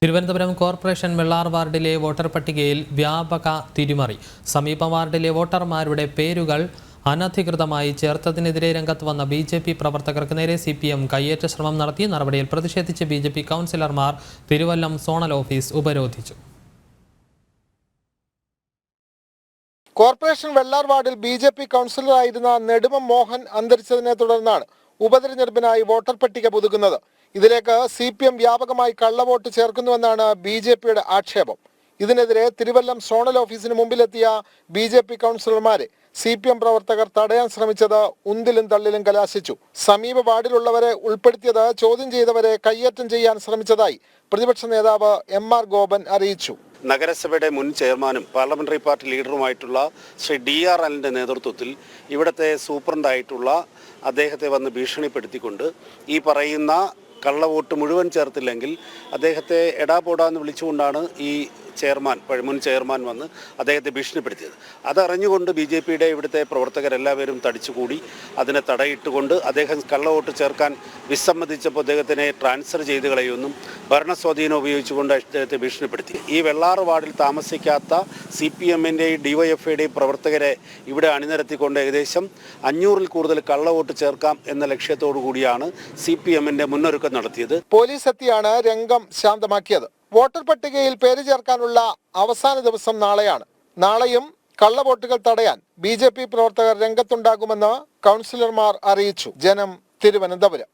Thiruvananthapuram corporation Vellar വാർഡിലെ voter പട്ടികയിൽ വ്യാപക തിരിമറി. സമീപ വാർഡിലെ വോട്ടർമാരുടെ പേരുകൾ അനധികൃതമായി ചേർത്തതിനെതിരെ രംഗത്ത് വന്ന ബിജെപി പ്രവർത്തകർക്ക് നേരെ സിപിഎം കയ്യേറ്റ ശ്രമം നടത്തി. നടപടിയിൽ പ്രതിഷേധിച്ച് ബിജെപി കൗൺസിലർമാർ തിരുവല്ലം സോണൽ ഓഫീസ് ഉപരോധിച്ചു. കോർപ്പറേഷൻ വെള്ളാർ വാർഡിൽ ബിജെപി കൗൺസിലറായിരുന്ന നെടുമം മോഹൻ അന്തരിച്ചതിനെ തുടർന്നാണ് ഉപതെരഞ്ഞെടുപ്പിനായി വോട്ടർ പട്ടിക പുതുക്കുന്നത്. ഇതിലേക്ക് സിപിഎം വ്യാപകമായി കള്ളവോട്ട് ചേർക്കുന്നുവെന്നാണ് ബിജെപിയുടെ ആക്ഷേപം. ഇതിനെതിരെ തിരുവല്ലം സോണൽ ഓഫീസിന് മുമ്പിലെത്തിയ ബിജെപി കൗൺസിലർമാരെ സിപിഎം പ്രവർത്തകർ തടയാൻ ശ്രമിച്ചത് ഉന്തിലും തള്ളിലും കലാശിച്ചു. സമീപ വാർഡിലുള്ളവരെ ഉൾപ്പെടുത്തിയത് ചോദ്യം ചെയ്തവരെ കയ്യേറ്റം ചെയ്യാൻ ശ്രമിച്ചതായി പ്രതിപക്ഷ നേതാവ് എം.ആർ. ഗോപൻ അറിയിച്ചു. നഗരസഭയുടെ മുൻ ചെയർമാനും പാർലമെന്ററി പാർട്ടി ലീഡറുമായിട്ടുള്ള ശ്രീ D.R. അലൻ്റെ നേതൃത്വത്തിൽ ഇവിടുത്തെ സൂപ്രണ്ടായിട്ടുള്ള അദ്ദേഹത്തെ വന്ന് ഭീഷണിപ്പെടുത്തിക്കൊണ്ട് ഈ പറയുന്ന കള്ളവോട്ട് മുഴുവൻ ചേർത്തില്ലെങ്കിൽ അദ്ദേഹത്തെ എടാപോടാന്ന് വിളിച്ചുകൊണ്ടാണ് ഈ മുൻ ചെയർമാൻ വന്ന് അദ്ദേഹത്തെ ഭീഷണിപ്പെടുത്തിയത്. അതറിഞ്ഞുകൊണ്ട് ബിജെപിയുടെ ഇവിടുത്തെ പ്രവർത്തകരെല്ലാവരും തടിച്ചുകൂടി അതിനെ തടയിട്ടുകൊണ്ട് അദ്ദേഹം കള്ളവോട്ട് ചേർക്കാൻ വിസമ്മതിച്ചപ്പോൾ അദ്ദേഹത്തിനെ ട്രാൻസ്ഫർ ചെയ്ത് കളയുമെന്നും ഭരണസ്വാധീനം ഉപയോഗിച്ചുകൊണ്ട് അദ്ദേഹത്തെ ഭീഷണിപ്പെടുത്തി. ഈ വെള്ളാർ വാർഡിൽ താമസിക്കാത്ത CPM-ൻ്റെയും DYFIയുടെയും പ്രവർത്തകരെ ഇവിടെ അണിനിരത്തിക്കൊണ്ട് ഏകദേശം 500-ൽ കൂടുതൽ കള്ളവോട്ട് ചേർക്കാം എന്ന ലക്ഷ്യത്തോടു കൂടിയാണ് CPM-ൻ്റെ മുന്നൊരുക്കം നടത്തിയത്. പോലീസ് എത്തിയാണ് രംഗം ശാന്തമാക്കിയത്. വോട്ടർ പട്ടികയിൽ പേര് ചേർക്കാനുള്ള അവസാന ദിവസം നാളെയാണ്. നാളെയും കള്ളവോട്ടുകൾ തടയാൻ ബിജെപി പ്രവർത്തകർ രംഗത്തുണ്ടാകുമെന്ന് കൗൺസിലർമാർ അറിയിച്ചു. ജനം, തിരുവനന്തപുരം.